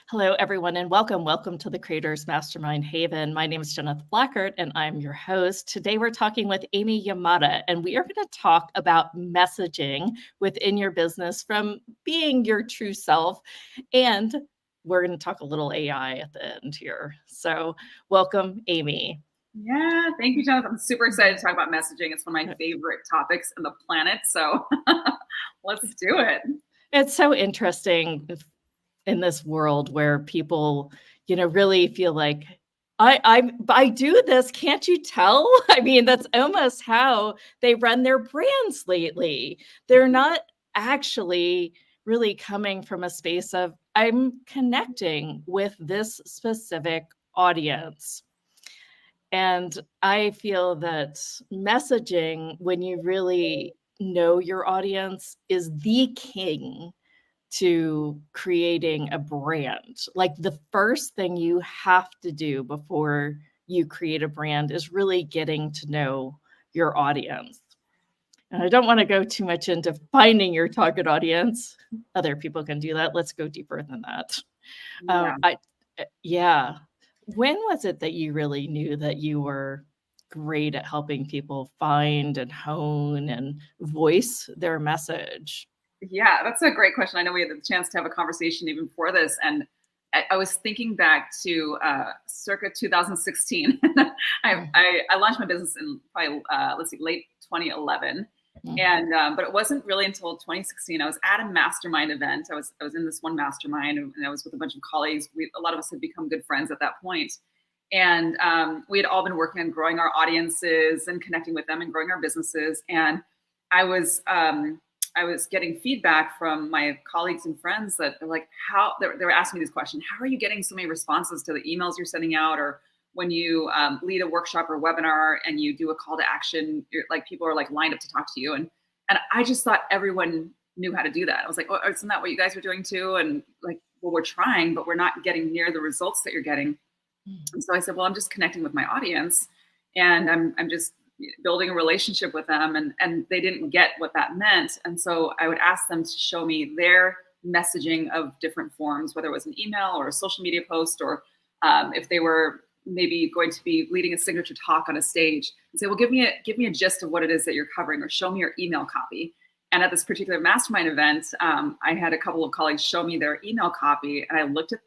Hello, everyone, and welcome. Welcome to the Creators Mastermind Haven. My name is Jennifer Blackert, and I'm your host. Today, we're talking with Amy Yamada, and we are going to talk about messaging within your business from being your true self. And we're going to talk a little AI at the end here. So, welcome, Amy. Yeah, thank you, Jonathan. I'm super excited to talk about messaging. It's one of my favorite topics on the planet. So let's do it. It's so interesting in this world where people, really feel like I do this. Can't you tell? I mean, that's almost how they run their brands lately. They're not actually really coming from a space of I'm connecting with this specific audience. And I feel that messaging, when you really know your audience, is the king to creating a brand. Like the first thing you have to do before you create a brand is really getting to know your audience. And I don't want to go too much into finding your target audience. Other people can do that. Let's go deeper than that. Yeah. Yeah. When was it that you really knew that you were great at helping people find and hone and voice their message? Yeah, that's a great question. I know we had the chance to have a conversation even before this. And I was thinking back to circa 2016. I launched my business in probably, late 2011. And but it wasn't really until 2016. I was at a mastermind event. I was in this one mastermind, and I was with a bunch of colleagues. A lot of us had become good friends at that point, and we had all been working on growing our audiences and connecting with them and growing our businesses. And I was getting feedback from my colleagues and friends that they're like, they were asking me this question: how are you getting so many responses to the emails you're sending out, or when you lead a workshop or webinar and you do a call to action, people are like lined up to talk to you. And I just thought everyone knew how to do that. I was like, oh, isn't that what you guys are doing too? And like, well, we're trying, but we're not getting near the results that you're getting. And so I said, well, I'm just connecting with my audience, and I'm just building a relationship with them. And they didn't get what that meant. And so I would ask them to show me their messaging of different forms, whether it was an email or a social media post, or if they were maybe going to be leading a signature talk on a stage, and say, well, give me a gist of what it is that you're covering, or show me your email copy. And at this particular mastermind event, I had a couple of colleagues show me their email copy, and I looked at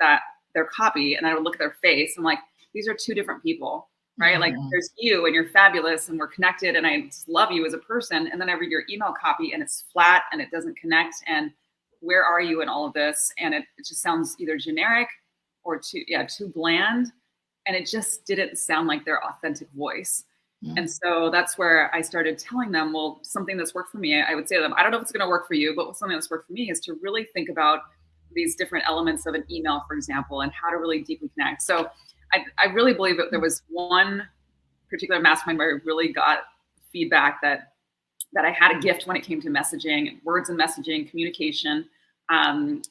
their copy, and I would look at their face. I'm like, these are two different people, right? Mm-hmm. Like, there's you, and you're fabulous, and we're connected, and I just love you as a person. And then I read your email copy, and it's flat, and it doesn't connect. And where are you in all of this? And it just sounds either generic or too bland. And it just didn't sound like their authentic voice. Mm-hmm. And so that's where I started telling them, well, something that's worked for me, I would say to them, I don't know if it's going to work for you, but something that's worked for me is to really think about these different elements of an email, for example, and how to really deeply connect. So I really believe that there was one particular mastermind where I really got feedback that I had a gift when it came to messaging, words and messaging, communication. And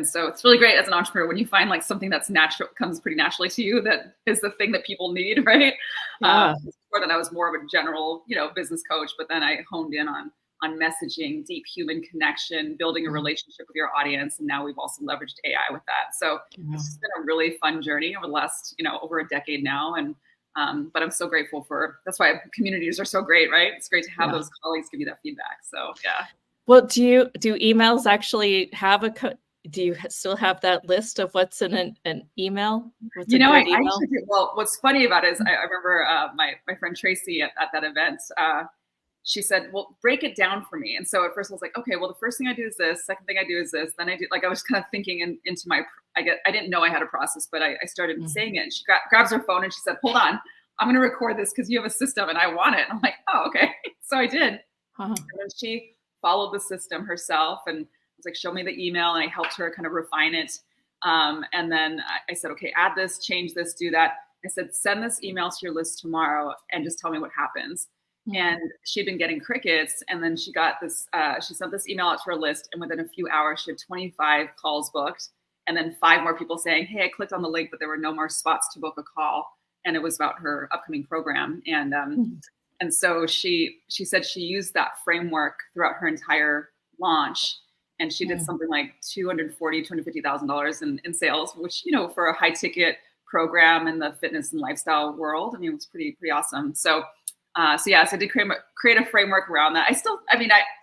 so it's really great as an entrepreneur when you find like something that's natural, comes pretty naturally to you, that is the thing that people need, right? Yeah. Before then I was more of a general, business coach, but then I honed in on messaging, deep human connection, building a relationship with your audience. And now we've also leveraged AI with that. So It's been a really fun journey over the last, over a decade now. And but I'm so grateful that's why communities are so great, right? It's great to have those colleagues give you that feedback. So, yeah. Well, do emails actually have do you still have that list of what's in an email? What's I actually do. Well, what's funny about it is I remember my friend Tracy at that event, she said, well, break it down for me. And so at first I was like, okay, well, the first thing I do is this, second thing I do is this. Then I do, I was kind of thinking into I didn't know I had a process, but I started saying it. And she grabs her phone and she said, hold on, I'm going to record this because you have a system and I want it. And I'm like, oh, okay. So I did. And then she followed the system herself and was like, show me the email. And I helped her kind of refine it. And then I said, okay, add this, change this, do that. I said, send this email to your list tomorrow and just tell me what happens. And she'd been getting crickets. And then she got this, she sent this email out to her list. And within a few hours, she had 25 calls booked. And then 5 more people saying, hey, I clicked on the link, but there were no more spots to book a call. And it was about her upcoming program. And so she said she used that framework throughout her entire launch. and she did something like $250,000 in sales, which, you know, for a high ticket program in the fitness and lifestyle world, I mean, it was pretty awesome. So yes, I did create a framework around that.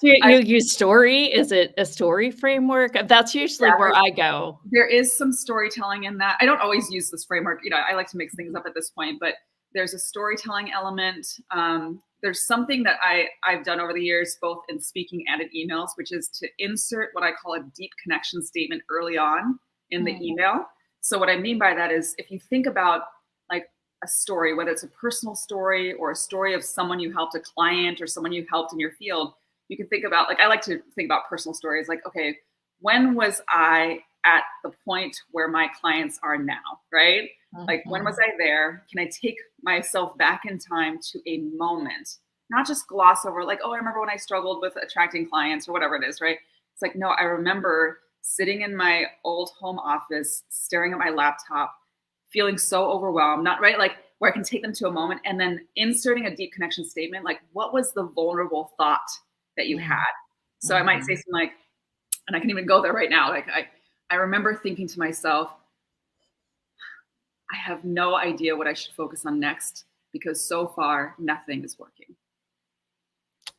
Do you use story? Is it a story framework? That's usually where I go. There is some storytelling in that. I don't always use this framework. You know, I like to mix things up at this point, but there's a storytelling element. There's something that I've done over the years, both in speaking and in emails, which is to insert what I call a deep connection statement early on in the email. So what I mean by that is, if you think about like a story, whether it's a personal story or a story of someone you helped, a client or someone you helped in your field, you can think about, like, I like to think about personal stories. Like, okay, when was I at the point where my clients are now, right? Like, when was I there? Can I take myself back in time to a moment, not just gloss over like, oh, I remember when I struggled with attracting clients or whatever it is, right? It's like, no, I remember sitting in my old home office, staring at my laptop, feeling so overwhelmed, not right, like where I can take them to a moment and then inserting a deep connection statement. Like, what was the vulnerable thought that you had? So I might say something like, and I can even go there right now. Like, I remember thinking to myself, I have no idea what I should focus on next because so far nothing is working.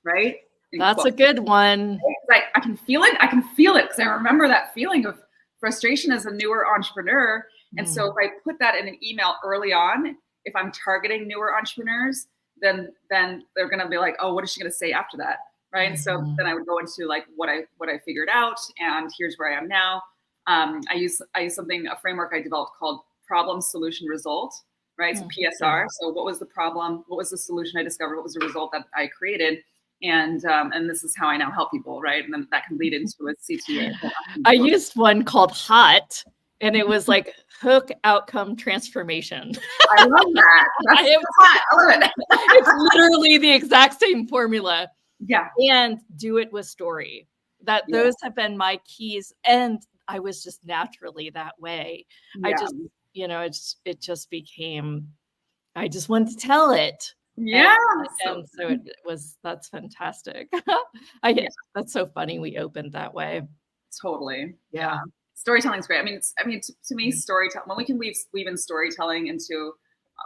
Right? That's a good one. I can feel it. I can feel it because I remember that feeling of frustration as a newer entrepreneur. And so if I put that in an email early on, if I'm targeting newer entrepreneurs, then they're going to be like, oh, what is she going to say after that? Right. And so then I would go into like what I figured out, and here's where I am now. I use a framework I developed called problem, solution, result, right? So PSR. So what was the problem? What was the solution I discovered? What was the result that I created? And this is how I now help people, right? And then that can lead into a CTA. I used one called HOT, and it was like hook outcome transformation. I love that. I love it. It's literally the exact same formula. Yeah. And do it with story. Those have been my keys. And I was just naturally that way. Yeah. I just, you know, it just became, I just wanted to tell it. Yeah. And so that's fantastic. That's so funny. We opened that way. Totally. Yeah. Storytelling is great. I mean, to me, storytelling, when we can weave in storytelling into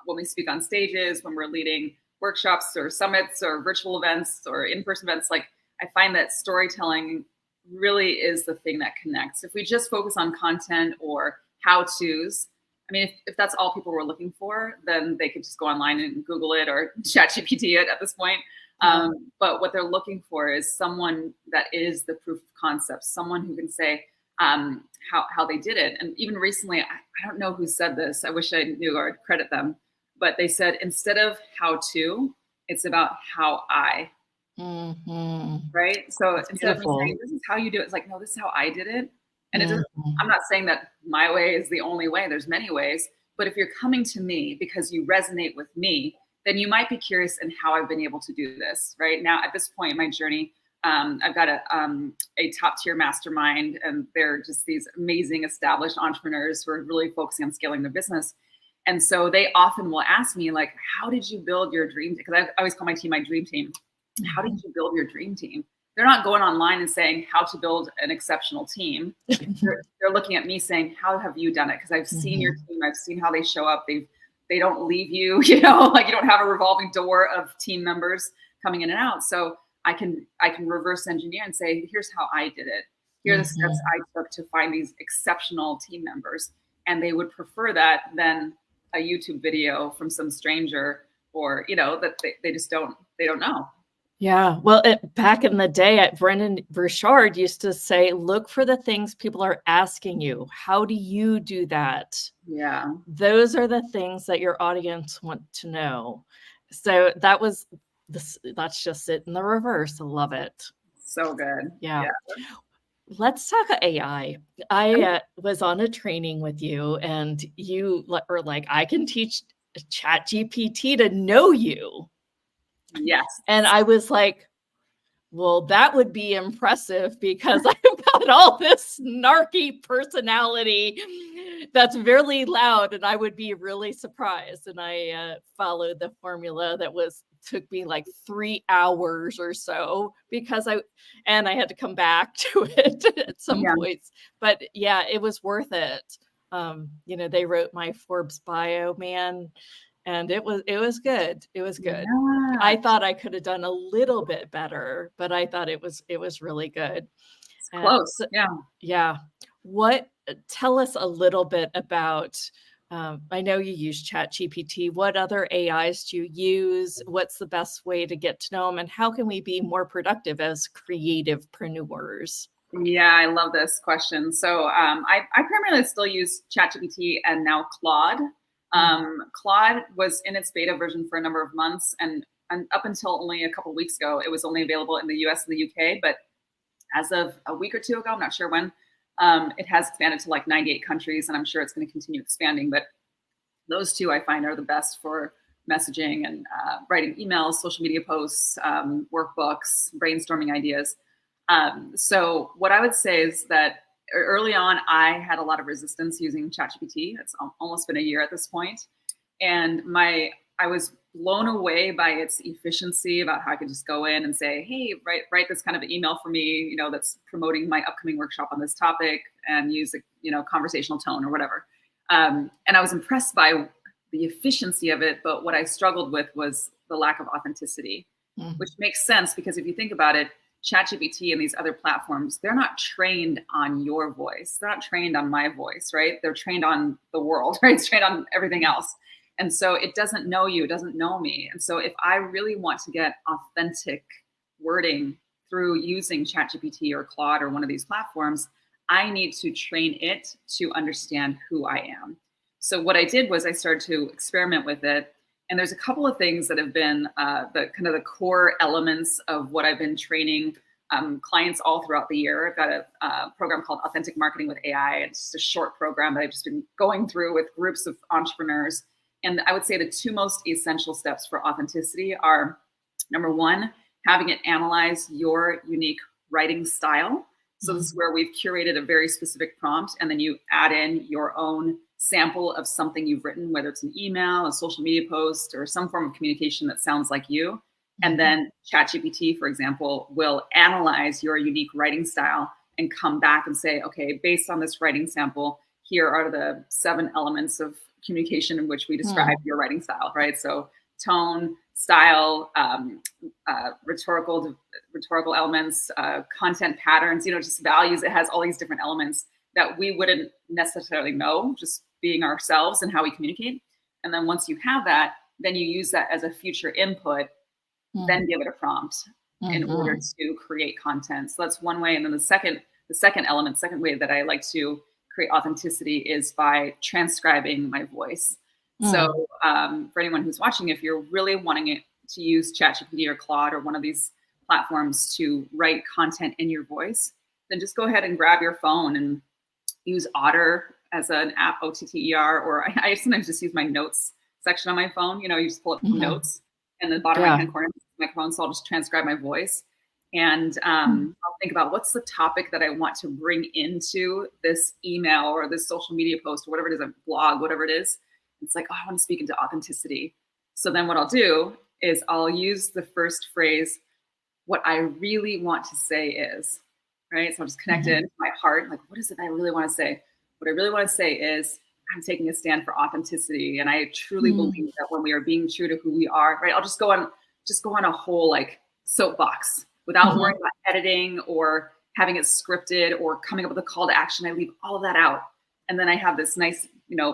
when we speak on stages, when we're leading workshops or summits or virtual events or in-person events, like, I find that storytelling really is the thing that connects. If we just focus on content or how-tos, I mean, if that's all people were looking for, then they could just go online and Google it or ChatGPT it at this point. But what they're looking for is someone that is the proof of concept, someone who can say how they did it. And even recently, I don't know who said this. I wish I knew or I'd credit them. But they said, instead of how to, it's about how I. Right? So That's instead beautiful. of me saying, this is how you do it, it's like, no, this is how I did it. And it doesn't, I'm not saying that my way is the only way. There's many ways. But if you're coming to me because you resonate with me, then you might be curious in how I've been able to do this. Right now, at this point in my journey, I've got a top tier mastermind, and they're just these amazing established entrepreneurs who are really focusing on scaling their business. And so they often will ask me, like, how did you build your dream team? Because I always call my team my dream team. How did you build your dream team? They're not going online and saying how to build an exceptional team. They're looking at me saying, how have you done it? Because I've seen your team. I've seen how they show up. They don't leave you, you know, like, you don't have a revolving door of team members coming in and out. So I can reverse engineer and say, here's how I did it. Here are the steps I took to find these exceptional team members. And they would prefer that than a YouTube video from some stranger, or, you know, that they just don't know. Yeah. Well, back in the day, Brendan Burchard used to say, look for the things people are asking you. How do you do that? Yeah. Those are the things that your audience want to know. So that's just it in the reverse. I love it. So good. Yeah. Let's talk AI. I was on a training with you, and you were like, I can teach ChatGPT to know you. Yes. And I was like, well, that would be impressive, because I've got all this snarky personality that's really loud, and I would be really surprised. And I followed the formula that was took me like 3 hours or so because I had to come back to it at some Yeah. points. But yeah, it was worth it. They wrote my Forbes bio, man, and it was good. It was good. I Yeah. thought I could have done a little bit better, but I thought it was really good. It's close. So, Yeah. yeah. Tell us a little bit about, I know you use ChatGPT. What other AIs do you use? What's the best way to get to know them? And how can we be more productive as creativepreneurs? Yeah, I love this question. So I primarily still use ChatGPT and now Claude. Claude was in its beta version for a number of months, and up until only a couple of weeks ago, it was only available in the US and the UK. But as of a week or two ago, I'm not sure when, it has expanded to like 98 countries, and I'm sure it's going to continue expanding. But those two I find are the best for messaging and writing emails, social media posts, workbooks, brainstorming ideas. So what I would say is that early on, I had a lot of resistance using ChatGPT. It's almost been a year at this point. And I was blown away by its efficiency, about how I could just go in and say, hey, write this kind of email for me, that's promoting my upcoming workshop on this topic, and use a conversational tone or whatever. And I was impressed by the efficiency of it. But what I struggled with was the lack of authenticity, which makes sense because if you think about it, ChatGPT and these other platforms, they're not trained on your voice. They're not trained on my voice, right? They're trained on the world, right? It's trained on everything else. And so it doesn't know you, it doesn't know me. And so if I really want to get authentic wording through using ChatGPT or Claude or one of these platforms, I need to train it to understand who I am. So what I did was I started to experiment with it. And there's a couple of things that have been the core elements of what I've been training clients all throughout the year. I've got a program called Authentic Marketing with AI. It's just a short program that I've just been going through with groups of entrepreneurs. And I would say the two most essential steps for authenticity are, number one, having it analyze your unique writing style. So this is where we've curated a very specific prompt, and then you add in your own sample of something you've written, whether it's an email, a social media post, or some form of communication that sounds like you. And then ChatGPT, for example, will analyze your unique writing style and come back and say, okay, based on this writing sample, here are the 7 elements of communication in which we describe your writing style, right? So tone, style, rhetorical elements, content patterns, just values. It has all these different elements that we wouldn't necessarily know, just being ourselves and how we communicate. And then once you have that, then you use that as a future input, then give it a prompt in order to create content. So that's one way. And then the second way that I like to create authenticity is by transcribing my voice. So for anyone who's watching, if you're really wanting it to use ChatGPT or Claude or one of these platforms to write content in your voice, then just go ahead and grab your phone and use Otter as an app, OTTER, or I sometimes just use my notes section on my phone. You just pull up notes, and the bottom right-hand corner is my phone, so I'll just transcribe my voice. And I'll think about what's the topic that I want to bring into this email or this social media post or whatever it is, a blog, whatever it is. It's like, oh, I want to speak into authenticity. So then what I'll do is I'll use the first phrase, what I really want to say is, right? So I'll just connect it to my heart. Like, what is it I really want to say? What I really want to say is I'm taking a stand for authenticity. And I truly believe that when we are being true to who we are, right? I'll just go on a whole like soapbox without worrying about editing or having it scripted or coming up with a call to action. I leave all of that out. And then I have this nice,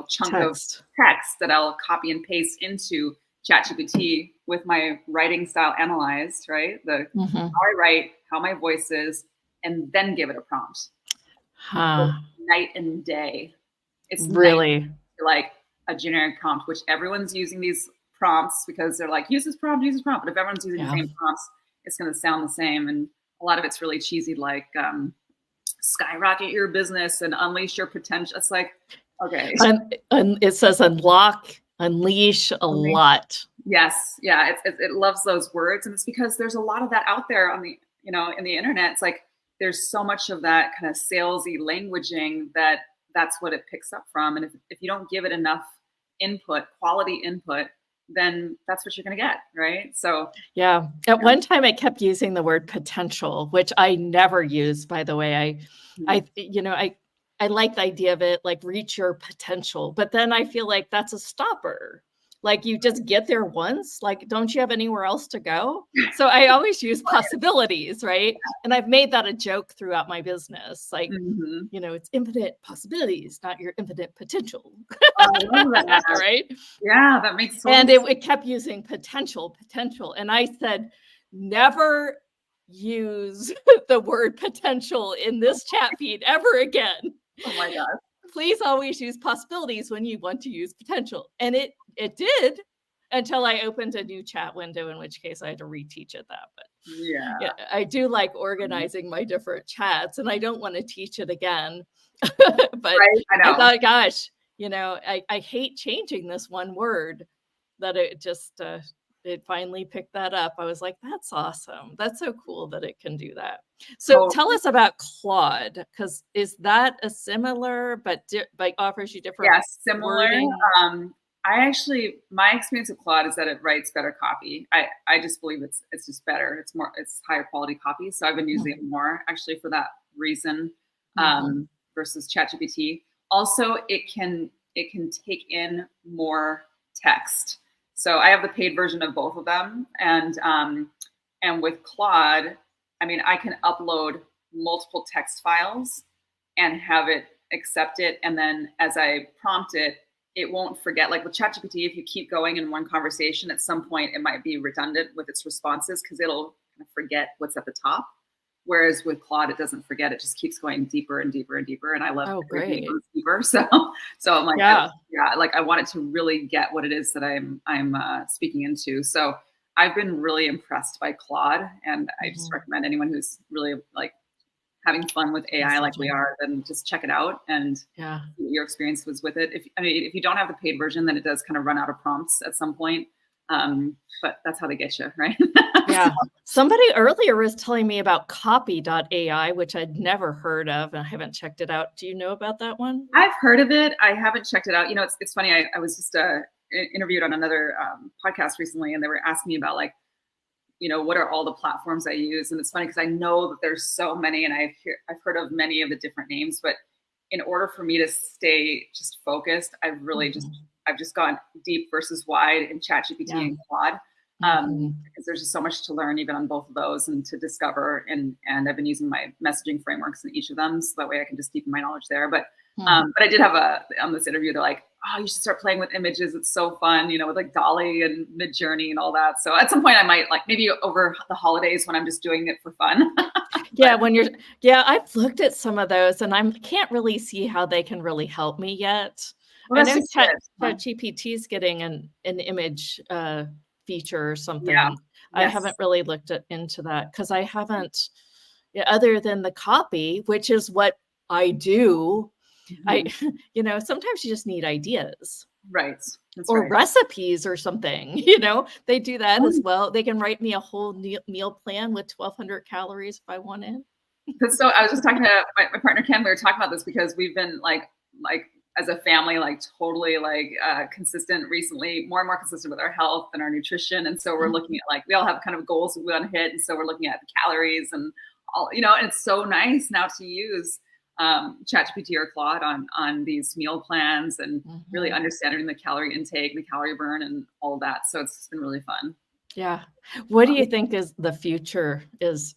chunk of text that I'll copy and paste into ChatGPT with my writing style analyzed, right? How I write, how my voice is, and then give it a prompt. Night and day. It's really like a generic prompt, which everyone's using these prompts because they're like, use this prompt. But if everyone's using the same prompts, it's going to sound the same. And a lot of it's really cheesy, like skyrocket your business and unleash your potential. It's like, okay. And it says unleash a lot. Yes. Yeah. It loves those words. And it's because there's a lot of that out there on the, in the internet. It's like, there's so much of that kind of salesy languaging that's what it picks up from. And if you don't give it enough input, quality input, then that's what you're going to get. Right. So Yeah. At one time I kept using the word potential, which I never use, by the way. I like the idea of it, like reach your potential, but then I feel like that's a stopper. Like you just get there once, like, don't you have anywhere else to go? So I always use possibilities, right? And I've made that a joke throughout my business. Like, mhm. it's infinite possibilities, not your infinite potential, I love that. right? Yeah, that makes total And sense. it kept using potential. And I said, never use the word potential in this chat feed ever again. Oh my God. Please always use possibilities when you want to use potential. And it did until I opened a new chat window, in which case I had to reteach it that. But Yeah. yeah, I do like organizing my different chats, and I don't want to teach it again. But Right. I I know. thought, gosh, I hate changing this one word, that it just it finally picked that up. I was like, that's awesome. That's so cool that it can do that. So tell Totally. us about Claude, because is that a similar but offers you different Yeah, similar. wording? My experience with Claude is that it writes better copy. I just believe it's just better. It's higher quality copy. So I've been using it more actually for that reason, Mhm. versus ChatGPT. Also, it can take in more text. So I have the paid version of both of them, and with Claude, I mean, I can upload multiple text files and have it accept it. And then as I prompt it, it won't forget. Like with ChatGPT, if you keep going in one conversation, at some point it might be redundant with its responses because it'll kind of forget what's at the top. Whereas with Claude, it doesn't forget; it just keeps going deeper and deeper and deeper. And I love Oh, everything that great. goes deeper. So I'm like, Yeah. yeah, like I want it to really get what it is that I'm speaking into. So I've been really impressed by Claude, and I just Mhm. recommend anyone who's really like having fun with AI like we Messaging. are, then just check it out and Yeah. see what your experience was with it. If you don't have the paid version, then it does kind of run out of prompts at some point. But that's how they get you, right? Yeah. Somebody earlier was telling me about copy.ai, which I'd never heard of, and I haven't checked it out. Do you know about that one? I've heard of it. I haven't checked it out. It's funny. I was just interviewed on another podcast recently, and they were asking me about like, what are all the platforms I use? And it's funny because I know that there's so many, and I've heard of many of the different names, but in order for me to stay just focused, Mhm. I've just gone deep versus wide in ChatGPT Yeah. and Claude, Mhm. because there's just so much to learn even on both of those and to discover. And I've been using my messaging frameworks in each of them, so that way I can just deepen my knowledge there. Hmm. But I did have on this interview, they're like, oh, you should start playing with images. It's so fun, with like Dolly and Midjourney and all that. So at some point I might like maybe over the holidays when I'm just doing it for fun. Yeah, I've looked at some of those, and I can't really see how they can really help me yet. Well, I that's know just it. Huh? ChatGPT is getting an image feature or Yeah. something. I haven't Yes. really looked into that because I haven't, yeah, other than the copy, which is what I do. I, Mhm. sometimes you just need ideas Right. That's or right. recipes or something. They do that as Oh, well. They can write me a whole meal plan with 1,200 calories if I wanted. because so I was just talking to my partner Ken. We were talking about this because we've been like as a family, like totally like consistent recently, more and more consistent with our health and our nutrition. And so we're looking Mhm. at like we all have kind of goals we want to hit, and so we're looking at the calories and all. And it's so nice now to use ChatGPT or Claude on these meal plans and really Mhm. understanding the calorie intake, the calorie burn, and all of that. So it's been really fun. Yeah. What do you think is the future is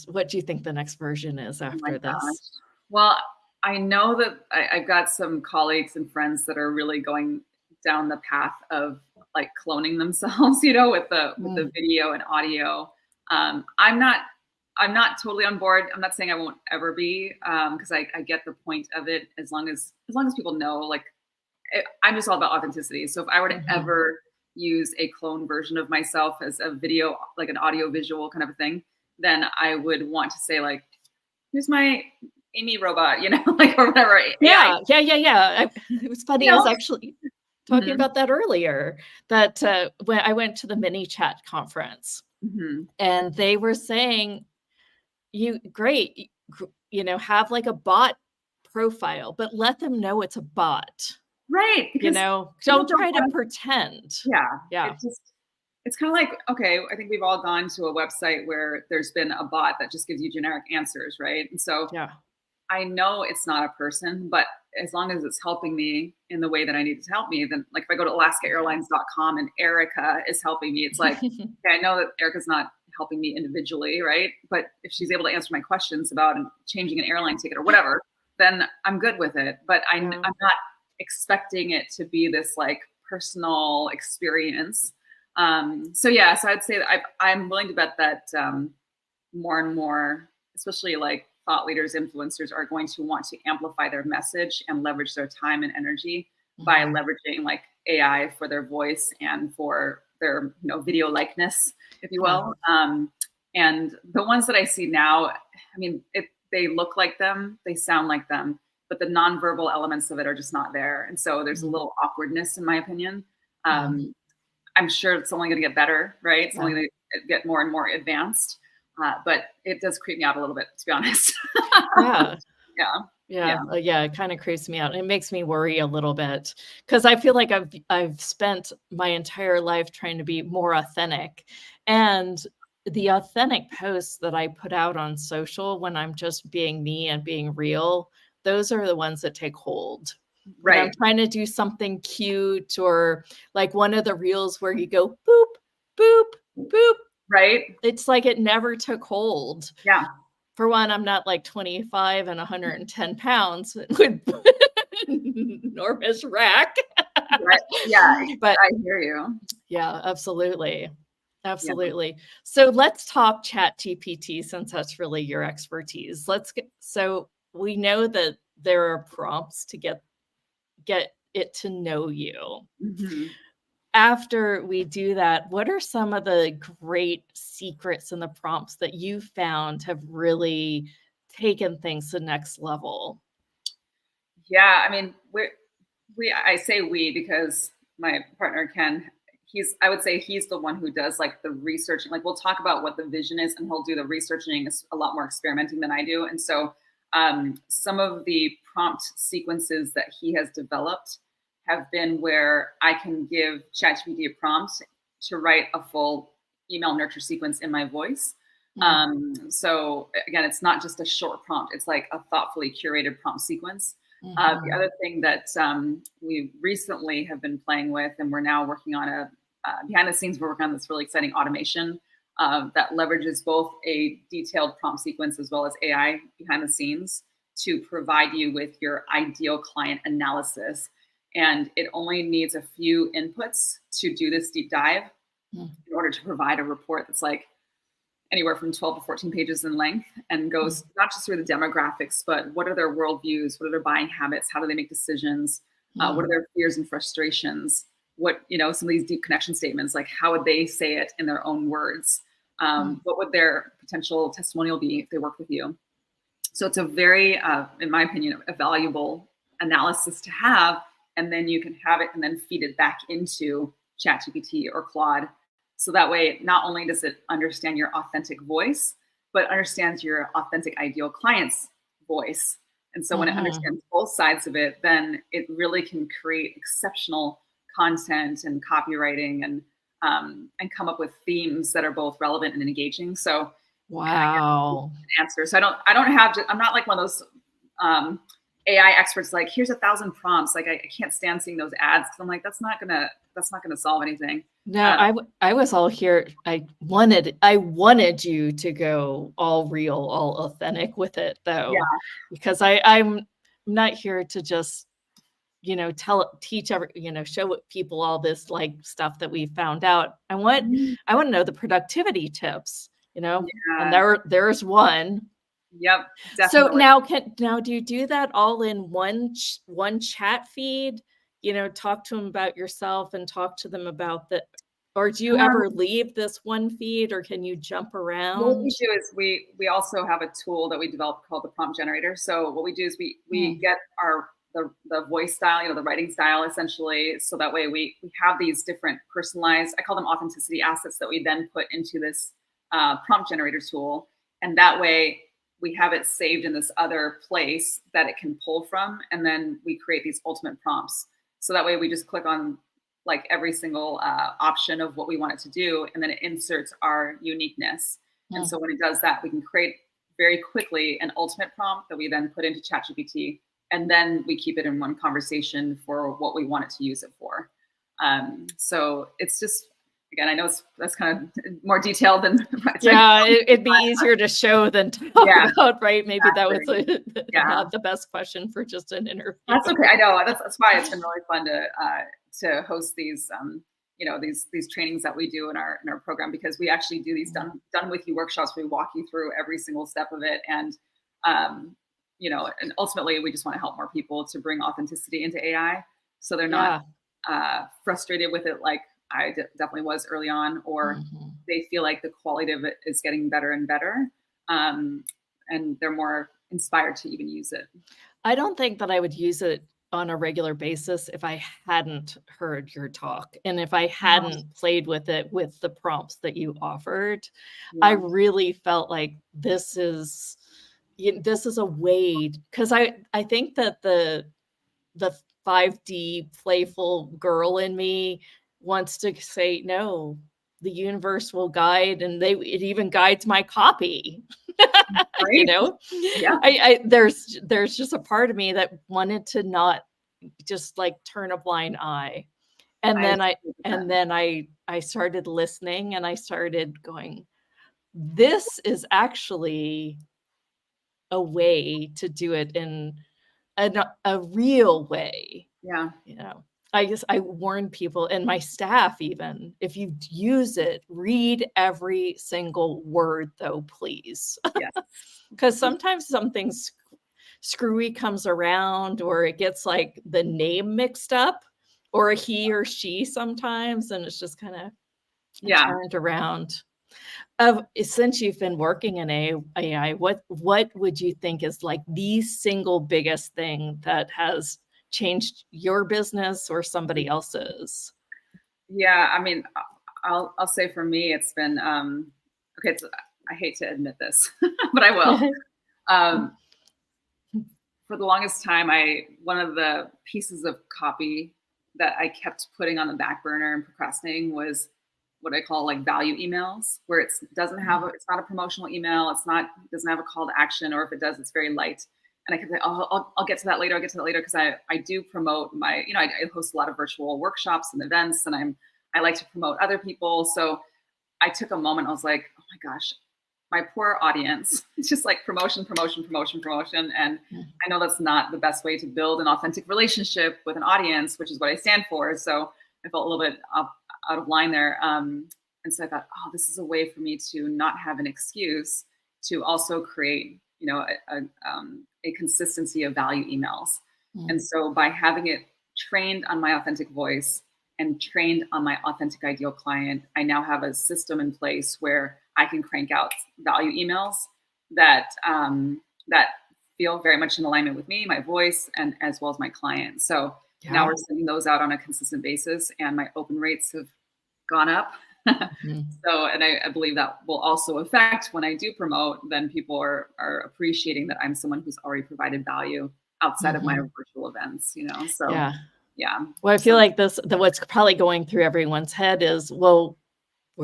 what do you think the next version is Oh my after gosh. this? Well, I know that I've got some colleagues and friends that are really going down the path of like cloning themselves, with the Mm, video and audio. I'm not totally on board. I'm not saying I won't ever be, because I get the point of it as long as people know, like I'm just all about authenticity. So if I were to mhm. ever use a clone version of myself as a video, like an audio visual kind of a thing, then I would want to say like, here's my Amy robot, like or whatever AI, Yeah, yeah, yeah, yeah. It was funny, you I was know. actually talking Mhm, about that earlier, that, when I went to the mini chat conference, mhm. and they were saying, great, have like a bot profile, but let them know it's a bot. Right. You Because know, people don't don't try to want, pretend. yeah, Yeah. it's kind of like, okay, I think we've all gone to a website where there's been a bot that just gives you generic answers, right? And so Yeah. I know it's not a person, but as long as it's helping me in the way that I need it to help me, then like if I go to alaskaairlines.com and Erica is helping me, it's like, okay, I know that Erica's not helping me individually, right? But if she's able to answer my questions about changing an airline ticket or whatever, then I'm good with it. But I'm Yeah. not expecting it to be this like personal experience. So yeah, so I'd say that I'm willing to bet that more and more, especially like thought leaders, influencers, are going to want to amplify their message and leverage their time and energy by Mhm. leveraging like AI for their voice and for their video likeness, if you Yeah. will. And the ones that I see now, I mean, they look like them, they sound like them, but the nonverbal elements of it are just not there. And so there's a Mhm. little awkwardness, in my opinion. Mhm. I'm sure it's only going to get better, right? It's only Yeah. going to get more and more advanced. But it does creep me out a little bit, to be honest. Yeah. Yeah. Yeah. Yeah, it kind of creeps me out. It makes me worry a little bit because I feel like I've spent my entire life trying to be more authentic. And the authentic posts that I put out on social when I'm just being me and being real, those are the ones that take hold. When I'm Right. trying to do something cute or like one of the reels where you go boop, boop, boop, Right. it's like it never took hold. Yeah. For one, I'm not like 25 and 110 pounds with enormous rack. Right. Yeah. But I hear you. yeah, absolutely. Yeah. Absolutely. So let's talk Chat GPT since that's really your expertise. So we know that there are prompts to get it to know you. Mhm. After we do that, what are some of the great secrets in the prompts that you found have really taken things to the next level? Yeah. I mean, I say we because my partner Ken, I would say he's the one who does like the researching. Like we'll talk about what the vision is and he'll do the researching. It's a lot more experimenting than I do. And so some of the prompt sequences that he has developed have been where I can give ChatGPT a prompt to write a full email nurture sequence in my voice. Mm, So again, it's not just a short prompt, it's like a thoughtfully curated prompt sequence. The mhm, other thing that we recently have been playing with, and we're now working on behind the scenes, we're working on this really exciting automation that leverages both a detailed prompt sequence as well as AI behind the scenes to provide you with your ideal client analysis. And it only needs a few inputs to do this deep dive mm, in order to provide a report that's like anywhere from 12 to 14 pages in length and mm, goes not just through the demographics, but what are their worldviews? What are their buying habits? How do they make decisions? What are mm, their fears and frustrations? Some of these deep connection statements, like how would they say it in their own words? mm, What would their potential testimonial be if they work with you? So it's a very, in my opinion, a valuable analysis to have. And then you can have it and then feed it back into ChatGPT or Claude. So that way, not only does it understand your authentic voice, but understands your authentic ideal client's voice. And so when it mhm. understands both sides of it, then it really can create exceptional content and copywriting and come up with themes that are both relevant and engaging. So Wow. answer. So I don't have I'm not like one of those um, AI experts like here's 1,000 prompts. Like I can't stand seeing those ads because I'm like that's not gonna solve anything. No, Uh, I was all here. I wanted you to go all real, all authentic with it though, yeah. because I'm not here to just, teach show what people all this like stuff that we found out. Mhm. I want to know the productivity tips, and Yeah. there's one. Yep. So Definitely. now do you do that all in one chat feed? Talk to them about yourself and talk to them about the or do you Um, ever leave this one feed or can you jump What we around? do is we also have a tool that we developed called the prompt generator. So what we do is we Mm, get the voice style, the writing style essentially. So that way we have these different personalized, I call them authenticity assets that we then put into this prompt generator tool. And that way we have it saved in this other place that it can pull from. And then we create these ultimate prompts. So that way we just click on like every single option of what we want it to do, and then it inserts our uniqueness. And so when it does that, we can create very quickly an ultimate prompt that we then put into ChatGPT, and then we keep it in one conversation for what we want it to use it for. So it's just, again, I know that's kind of more detailed than. Yeah, it'd be easier to show than talk about, right? Maybe that was not the best question for just an interview. That's okay. I know that's why it's been really fun to host these these trainings that we do in our program, because we actually do these done with you workshops where we walk you through every single step of it, and and ultimately we just want to help more people to bring authenticity into AI, so they're not frustrated with it like I definitely was early on, or they feel like the quality of it is getting better and better, and they're more inspired to even use it. I don't think that I would use it on a regular basis if I hadn't heard your talk, and if I hadn't played with it with the prompts that you offered. I really felt like this is a way, because I think that the 5D playful girl in me wants to say, no, the universe will guide, and it even guides my copy. Right? There's just a part of me that wanted to not just like turn a blind eye. And then I started listening, and I started going, this is actually a way to do it in a real way. I warn people and my staff, even, if you use it, read every single word though, please. Because sometimes something screwy comes around, or it gets like the name mixed up, or a he or she sometimes, and it's just kind of turned around. Since you've been working in AI, what would you think is like the single biggest thing that has changed your business or somebody else's? Yeah, I mean, I'll say for me, it's been okay. I hate to admit this, but I will. For the longest time, one of the pieces of copy that I kept putting on the back burner and procrastinating was what I call like value emails, where it's not a promotional email. Doesn't have a call to action, or if it does, it's very light. And I kept saying, I'll get to that later. Because I do promote I host a lot of virtual workshops and events, and I like to promote other people. So I took a moment. I was like, oh my gosh, my poor audience. It's just like promotion. And I know that's not the best way to build an authentic relationship with an audience, which is what I stand for. So I felt a little bit out of line there. And so I thought, this is a way for me to not have an excuse to also create, a consistency of value emails. And so by having it trained on my authentic voice and trained on my authentic ideal client, I now have a system in place where I can crank out value emails that feel very much in alignment with me, my voice, and as well as my client. So now we're sending those out on a consistent basis, and my open rates have gone up. So, and I believe that will also affect when I do promote, then people are appreciating that I'm someone who's already provided value outside of my virtual events, so Well, I feel like what's probably going through everyone's head is, well,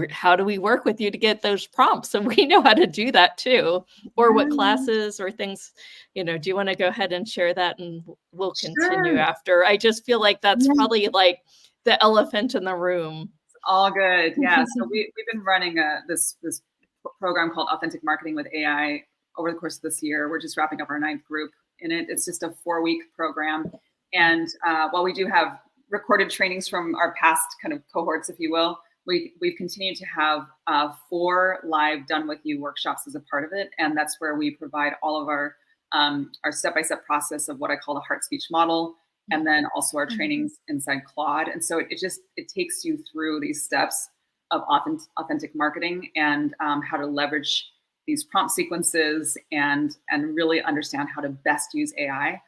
how do we work with you to get those prompts? And we know how to do that too. Or what classes or things, do you want to go ahead and share that, and we'll continue after? I just feel like that's probably like the elephant in the room. All good. Yeah. So we've been running this program called Authentic Marketing with AI over the course of this year. We're just wrapping up our 9th group in it. It's just a 4-week program. And while we do have recorded trainings from our past kind of cohorts, if you will, we've continued to have 4 live done with you workshops as a part of it. And that's where we provide all of our step-by-step process of what I call the heart speech model, and then also our trainings inside Claude. And so it takes you through these steps of authentic marketing, and how to leverage these prompt sequences and really understand how to best use AI.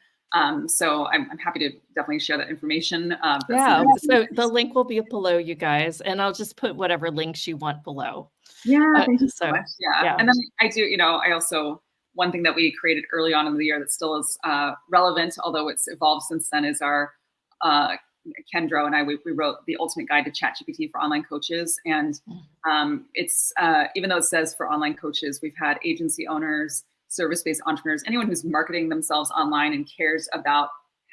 So I'm happy to definitely share that information. So the link will be below, you guys, and I'll just put whatever links you want below. Thank you so much. And then I do, I also, one thing that we created early on in the year that still is relevant, although it's evolved since then, is our Kendra and I, we wrote the ultimate guide to ChatGPT for online coaches. And it's, even though it says for online coaches, we've had agency owners, service-based entrepreneurs, anyone who's marketing themselves online and cares about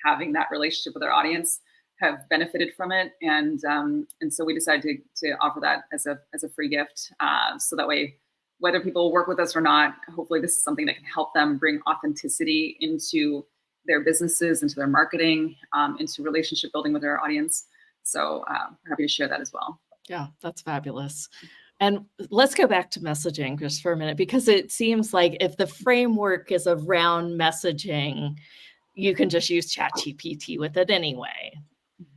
having that relationship with their audience have benefited from it. And so we decided to offer that as a free gift. So that way, whether people work with us or not, hopefully this is something that can help them bring authenticity into their businesses, into their marketing, into relationship building with their audience. So we're happy to share that as well. Yeah, that's fabulous. And let's go back to messaging just for a minute, because it seems like if the framework is around messaging, you can just use ChatGPT with it anyway.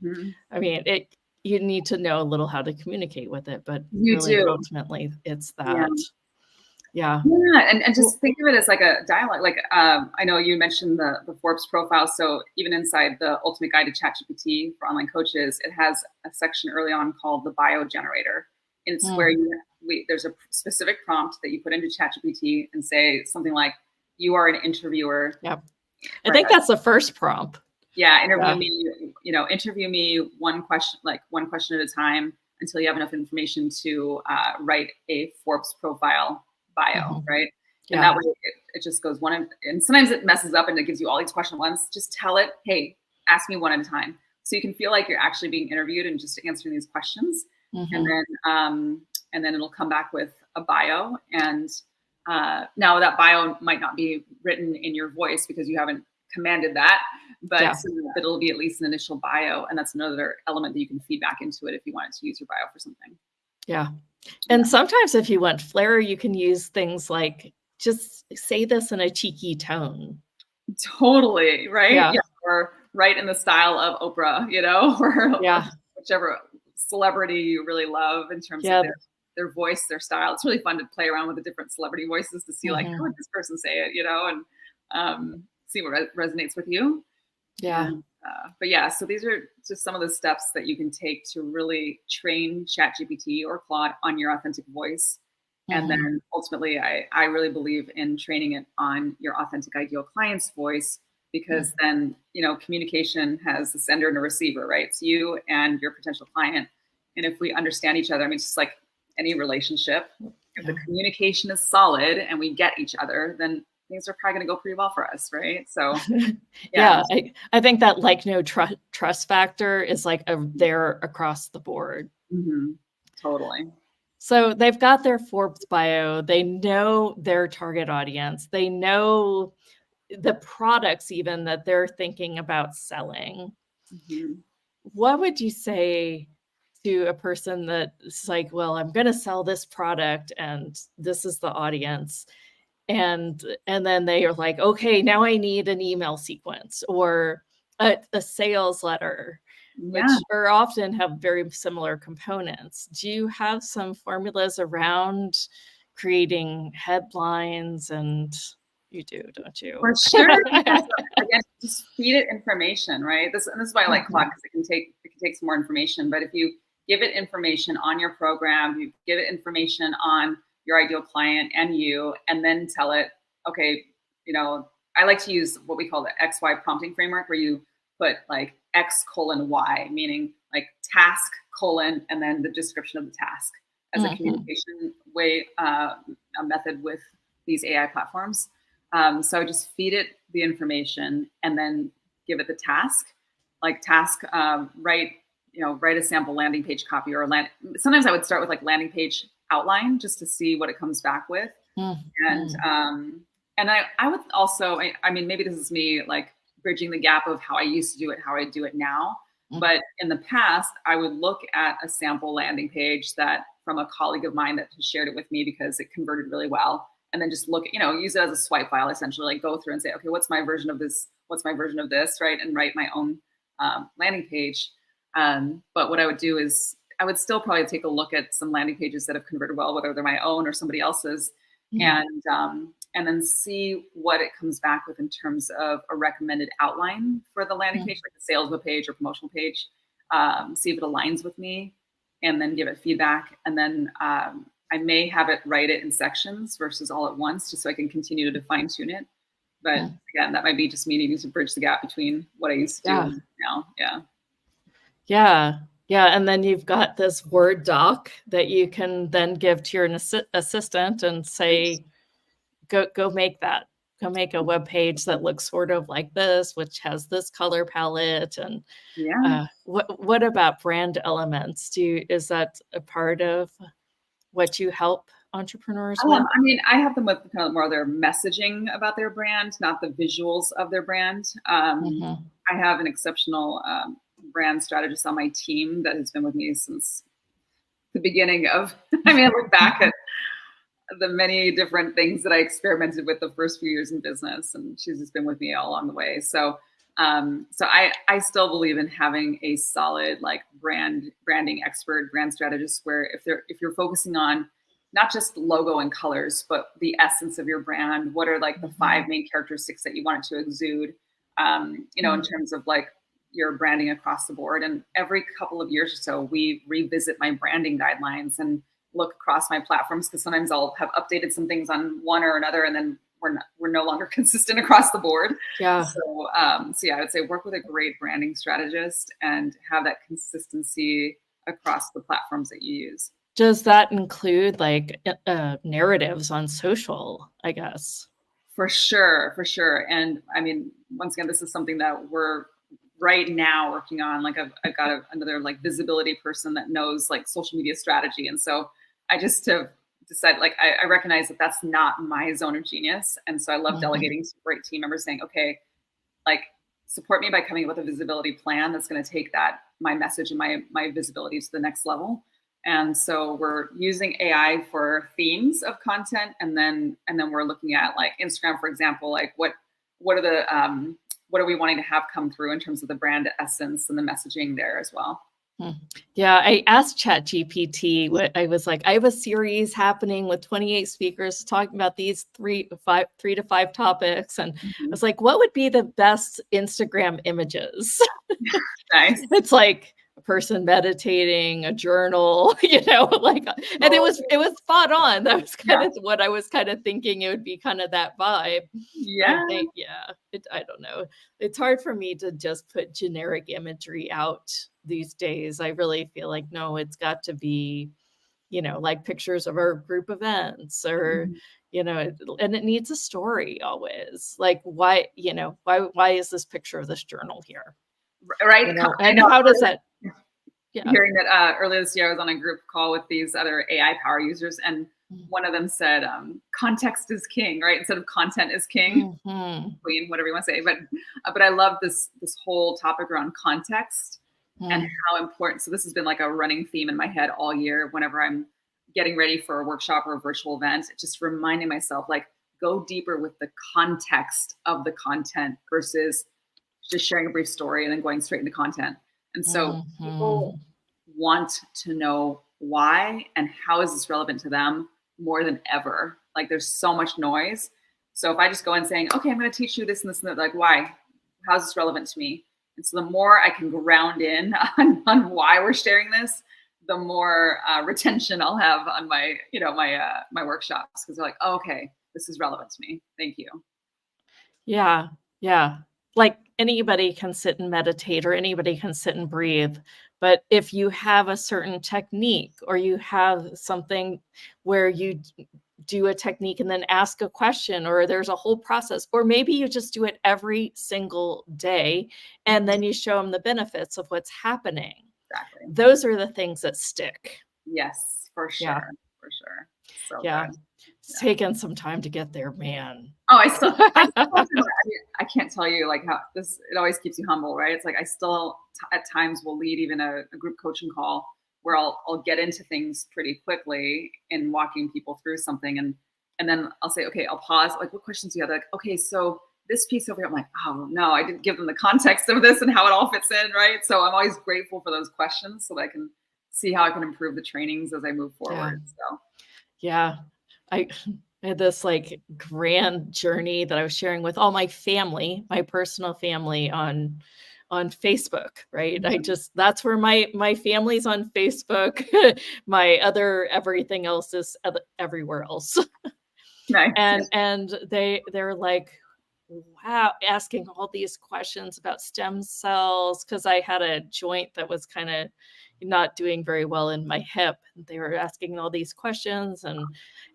Mm-hmm. I mean, you need to know a little how to communicate with it, but You really do. ultimately it's that. Yeah. And just think of it as like a dialogue. Like I know you mentioned the Forbes profile. So even inside the Ultimate Guide to ChatGPT for Online Coaches, it has a section early on called the bio generator. And it's where there's a specific prompt that you put into ChatGPT and say something like, "You are an interviewer." Yep. I think that's the first prompt. Yeah, interview me one question at a time until you have enough information to write a Forbes profile bio, right? And that way it just goes and sometimes it messes up and it gives you all these questions at once. Just tell it, hey, ask me one at a time. So you can feel like you're actually being interviewed and just answering these questions. And then it'll come back with a bio. And now that bio might not be written in your voice because you haven't commanded that, but it'll be at least an initial bio. And that's another element that you can feed back into it if you wanted to use your bio for something. Yeah. And sometimes if you want flair, you can use things like, just say this in a cheeky tone. Totally. Right. Yeah. Or write in the style of Oprah, or whichever celebrity you really love in terms of their voice, their style. It's really fun to play around with the different celebrity voices to see like, how would this person say it, and see what resonates with you. Yeah. But so these are just some of the steps that you can take to really train ChatGPT or Claude on your authentic voice. And then ultimately, I really believe in training it on your authentic ideal client's voice, because then, communication has a sender and a receiver, right? It's you and your potential client. And if we understand each other, I mean, it's just like any relationship, if the communication is solid and we get each other, then things are probably going to go pretty well for us, right? So, I think that trust factor is like there across the board. Totally. So they've got their Forbes bio. They know their target audience. They know the products even that they're thinking about selling. What would you say to a person that's like, well, I'm going to sell this product and this is the audience? And then they are like, okay, now I need an email sequence or a sales letter, which are often have very similar components. Do you have some formulas around creating headlines? And you do, don't you? For sure. Again, just feed it information, right? This is why I like Claude, because it can take some more information. But if you give it information on your program, you give it information on your ideal client and then tell it, okay, I like to use what we call the XY prompting framework, where you put like X:Y, meaning like task : and then the description of the task as a communication way, a method with these AI platforms. So I would just feed it the information and then give it the task, write a sample landing page copy sometimes I would start with like landing page outline just to see what it comes back with. And I would also, I mean, maybe this is me like bridging the gap of how I used to do it, how I do it now. But in the past, I would look at a sample landing page that from a colleague of mine that shared it with me because it converted really well. And then just look, use it as a swipe file, essentially, like go through and say, okay, what's my version of this? What's my version of this? Right. And write my own landing page. But what I would do is I would still probably take a look at some landing pages that have converted well, whether they're my own or somebody else's, and then see what it comes back with in terms of a recommended outline for the landing page, like a sales web page or promotional page, see if it aligns with me, and then give it feedback. And then I may have it write it in sections versus all at once, just so I can continue to fine tune it. But again, that might be just me needing to bridge the gap between what I used to do and now. Yeah. Yeah. Yeah. And then you've got this Word doc that you can then give to your assistant and say, go make that. Go make a web page that looks sort of like this, which has this color palette. And Yeah. what about brand elements? Is that a part of what you help entrepreneurs with? I mean, I have them with kind of more their messaging about their brand, not the visuals of their brand. Mhm. I have an exceptional brand strategist on my team that has been with me since the beginning of, I mean, I look back at the many different things that I experimented with the first few years in business, and she's just been with me all along the way. So, I still believe in having a solid like branding expert, brand strategist, where if you're focusing on not just logo and colors, but the essence of your brand, what are like the 5 main characteristics that you want it to exude, in terms of like your branding across the board. And every couple of years or so, we revisit my branding guidelines and look across my platforms, because sometimes I'll have updated some things on one or another, and then we're no longer consistent across the board. Yeah. So yeah, I would say work with a great branding strategist and have that consistency across the platforms that you use. Does that include like narratives on social, I guess? For sure, for sure. And I mean, once again, this is something that we're right now working on. Like I've got another like visibility person that knows like social media strategy. And so I just have decided, like, I recognize that that's not my zone of genius. And so I love delegating to great team members saying, okay, like support me by coming up with a visibility plan that's going to take my message and my visibility to the next level. And so we're using AI for themes of content, and then we're looking at like Instagram, for example, like what are we wanting to have come through in terms of the brand essence and the messaging there as well. Yeah, I asked ChatGPT what I was like, I have a series happening with 28 speakers talking about these 3 to 5 topics. And I was like, what would be the best Instagram images? Nice. It's like a person meditating, a journal, like, and it was spot on. That was kind of what I was kind of thinking. It would be kind of that vibe. Yeah. I don't know. It's hard for me to just put generic imagery out these days. I really feel like, no, it's got to be, like pictures of our group events or, and it needs a story always. Like why is this picture of this journal here? Right. And how does that? Yeah. Hearing that earlier this year, I was on a group call with these other AI power users, and one of them said, context is king, right? Instead of content is king, queen, whatever you want to say. But I love this whole topic around context and how important. So this has been like a running theme in my head all year. Whenever I'm getting ready for a workshop or a virtual event, just reminding myself, like, go deeper with the context of the content versus just sharing a brief story and then going straight into content. And so people want to know why and how is this relevant to them more than ever. Like there's so much noise. So if I just go in saying, okay, I'm going to teach you this and this and that, like, why? How's this relevant to me? And so the more I can ground in on why we're sharing this, the more retention I'll have on my, my workshops, because they're like, oh, okay, this is relevant to me. Thank you. Yeah. Yeah. Like anybody can sit and meditate or anybody can sit and breathe. But if you have a certain technique or you have something where you do a technique and then ask a question, or there's a whole process, or maybe you just do it every single day and then you show them the benefits of what's happening. Exactly. Those are the things that stick. Yes, for sure. Yeah. For sure. So yeah. good. It's taken some time to get there, man. Oh, I can't tell you like how this, it always keeps you humble, right? It's like, I still at times will lead even a group coaching call where I'll get into things pretty quickly in walking people through something. And then I'll say, okay, I'll pause. Like, what questions do you have? Like, okay, so this piece over here, I'm like, oh no, I didn't give them the context of this and how it all fits in, right? So I'm always grateful for those questions so that I can see how I can improve the trainings as I move forward. Yeah. I had this like grand journey that I was sharing with all my family, my personal family on Facebook, right? That's where my family's on Facebook. My other everything else is everywhere else. Nice. And they're like, wow, asking all these questions about stem cells because I had a joint that was kind of not doing very well in my hip. They were asking all these questions, and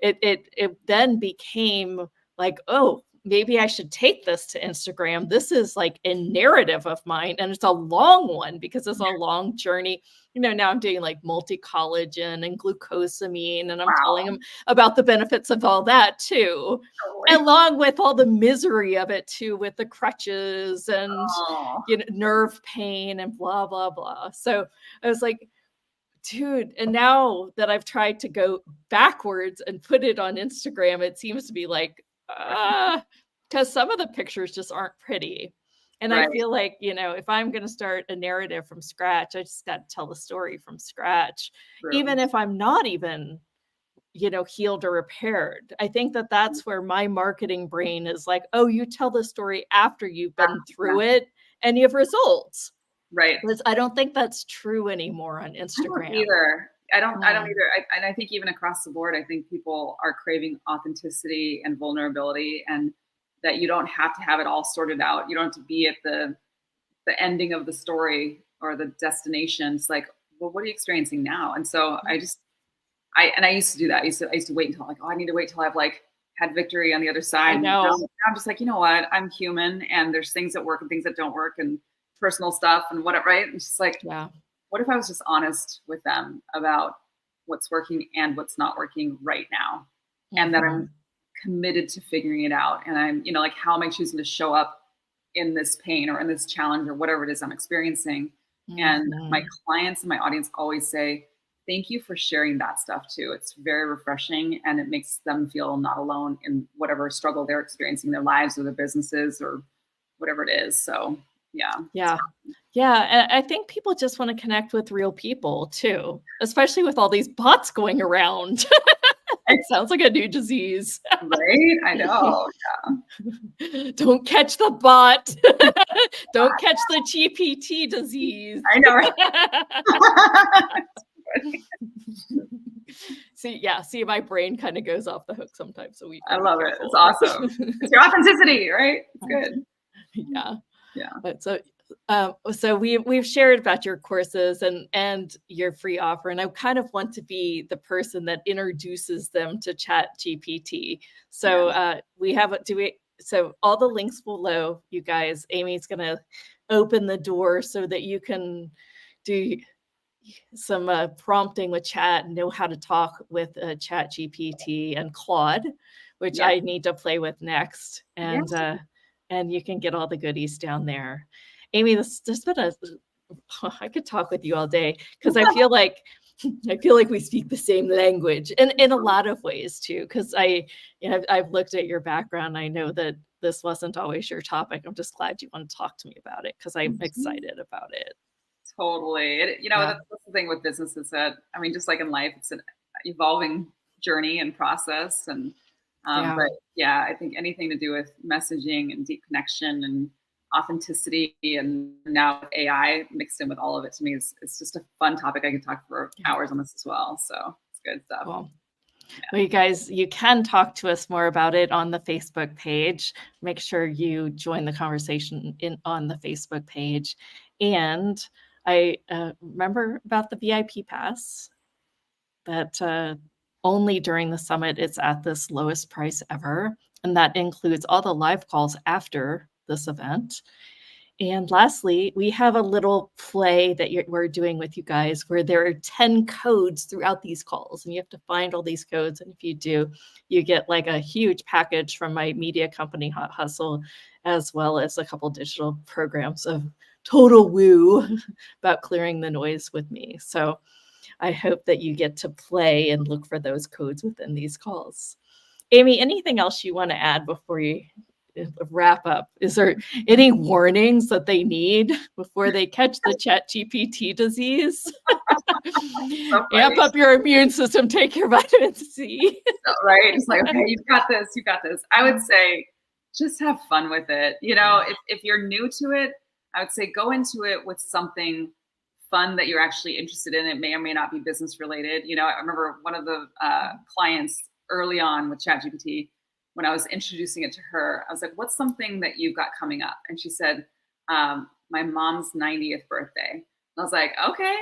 it then became like, oh, maybe I should take this to Instagram. This is like a narrative of mine, and it's a long one because it's a long journey. Now I'm doing like multi-collagen and glucosamine, and I'm telling Wow. them about the benefits of all that too, Totally. along with all the misery of it too, with the crutches and Oh, nerve pain and blah blah blah. So I was like, dude, and now that I've tried to go backwards and put it on Instagram, it seems to be like, because some of the pictures just aren't pretty. And I right. feel like, if I'm going to start a narrative from scratch, I just got to tell the story from scratch, True. even if I'm not even, healed or repaired. I think that that's where my marketing brain is like, oh, you tell the story after you've been through it and you have results. Right. I don't think that's true anymore on I don't Instagram. either. I don't Mm. either. And I think even across the board, I think people are craving authenticity and vulnerability, and that you don't have to have it all sorted out. You don't have to be at the ending of the story or the destination. It's like, well, what are you experiencing now? And so I used to do that. I used to wait until like, oh, I need to wait till I've like had victory on the other side. I And know. now I'm just like, you know what? I'm human, and there's things that work and things that don't work, and personal stuff and whatever. Right? And it's just like, Yeah. what if I was just honest with them about what's working and what's not working right now, and that I'm committed to figuring it out, and I'm, like, how am I choosing to show up in this pain or in this challenge or whatever it is I'm experiencing. And my clients and my audience always say, thank you for sharing that stuff too. It's very refreshing, and it makes them feel not alone in whatever struggle they're experiencing in their lives or their businesses or whatever it is. So yeah. Yeah. Yeah. And I think people just want to connect with real people too, especially with all these bots going around. It sounds like a new disease. Right? I know. Don't catch the bot. Don't catch the GPT disease. I know, right? See, my brain kind of goes off the hook sometimes. So I love it. It's awesome. It's your authenticity, right? It's good. Yeah. Yeah. But so we've shared about your courses and your free offer, and I kind of want to be the person that introduces them to Chat GPT. So so all the links below, you guys. Amy's gonna open the door so that you can do some prompting with chat and know how to talk with Chat GPT and Claude, which I need to play with next. And you can get all the goodies down there. Amy, this has been I could talk with you all day because I feel like we speak the same language in a lot of ways too. Because I've looked at your background. I know that this wasn't always your topic. I'm just glad you want to talk to me about it because I'm excited about it. Totally. That's the thing with business is that, I mean, just like in life, it's an evolving journey and process. And but yeah, I think anything to do with messaging and deep connection and authenticity, and now with AI mixed in with all of it, to me is it's just a fun topic. I could talk for hours on this as well. So it's good stuff. Well, you guys, you can talk to us more about it on the Facebook page. Make sure you join the conversation on the Facebook page. And I remember about the VIP pass that only during the summit it's at this lowest price ever. And that includes all the live calls after this event. And lastly, we have a little play that we're doing with you guys where there are 10 codes throughout these calls, and you have to find all these codes. And if you do, you get like a huge package from my media company, Hot Hustle, as well as a couple digital programs of total woo about clearing the noise with me. So I hope that you get to play and look for those codes within these calls. Amy, anything else you want to add before you wrap up? Is there any warnings that they need before they catch the Chat GPT disease? Amp up your immune system, take your vitamin C. Right? It's like, okay, you've got this, you got this. I would say just have fun with it. If you're new to it, I would say go into it with something fun that you're actually interested in. It may or may not be business related. I remember one of the clients early on with ChatGPT, when I was introducing it to her, I was like, what's something that you've got coming up? And she said, my mom's 90th birthday. And I was like, okay.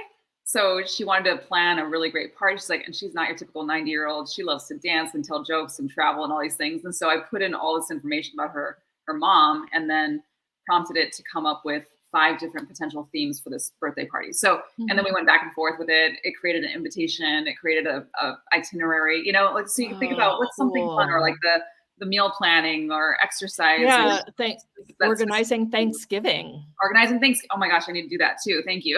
So she wanted to plan a really great party. She's like, and she's not your typical 90-year-old. She loves to dance and tell jokes and travel and all these things. And so I put in all this information about her mom, and then prompted it to come up with 5 different potential themes for this birthday party. So, and then we went back and forth with it. It created an invitation. It created a itinerary, like, so you can think about what's something fun, or like the meal planning or exercise. Yeah. Organizing Thanksgiving. Organizing things. Oh my gosh, I need to do that too. Thank you.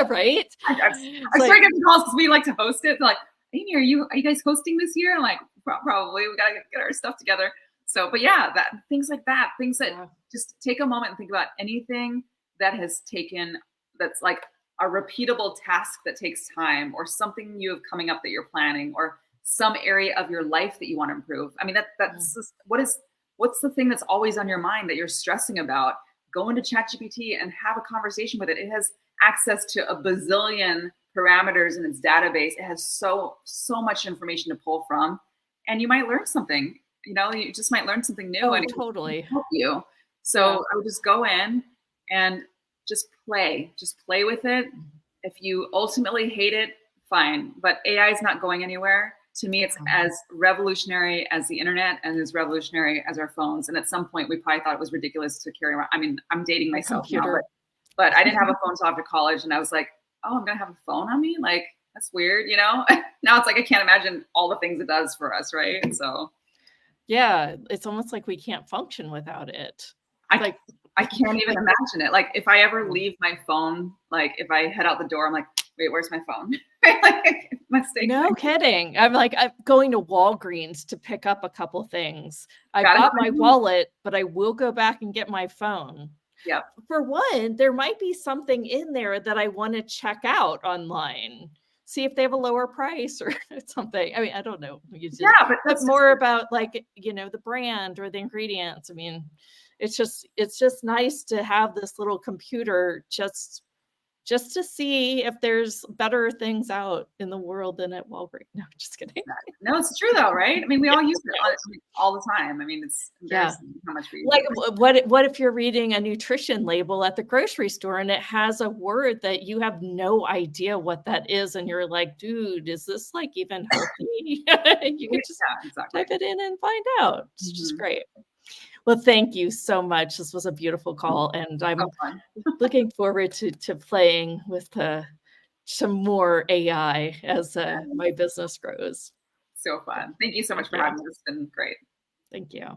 Right. I started getting calls because we like to host it. They're like, Amy, are you guys hosting this year? I'm like, probably. We got to get our stuff together. So, but yeah, things like that, things that just take a moment and think about anything that has taken, that's like a repeatable task that takes time, or something you have coming up that you're planning, or some area of your life that you want to improve. I mean, that's just, what's the thing that's always on your mind that you're stressing about? Go into ChatGPT and have a conversation with it. It has access to a bazillion parameters in its database. It has so much information to pull from, and you might learn something. You just might learn something new, and totally help you. So I would just go in and just play with it. If you ultimately hate it, fine. But AI is not going anywhere. To me, it's as revolutionary as the internet, and as revolutionary as our phones. And at some point, we probably thought it was ridiculous to carry around. I mean, I'm dating myself now, but I didn't have a phone until after college, and I was like, oh, I'm gonna have a phone on me? Like, that's weird, Now it's like I can't imagine all the things it does for us, right? So. Yeah, it's almost like we can't function without it. I can't even imagine it. Like, if I ever leave my phone, like if I head out the door, I'm like, wait, where's my phone? Like, no kidding. I'm going to Walgreens to pick up a couple things. I got my wallet, but I will go back and get my phone. Yeah. For one, there might be something in there that I want to check out online. See if they have a lower price or something. I mean, I don't know. But that's more about like, the brand or the ingredients. I mean, it's just nice to have this little computer just to see if there's better things out in the world than at Walgreens. No, just kidding. No, it's true though, right? I mean, we all use it all the time. I mean, it's embarrassing how much we use it. Like, what if you're reading a nutrition label at the grocery store and it has a word that you have no idea what that is, and you're like, dude, is this like even healthy? You can just type it in and find out. It's just great. Well, thank you so much. This was a beautiful call, and I'm looking forward to playing with some more AI as my business grows. So fun. Thank you so much for having me. It's been great. Thank you.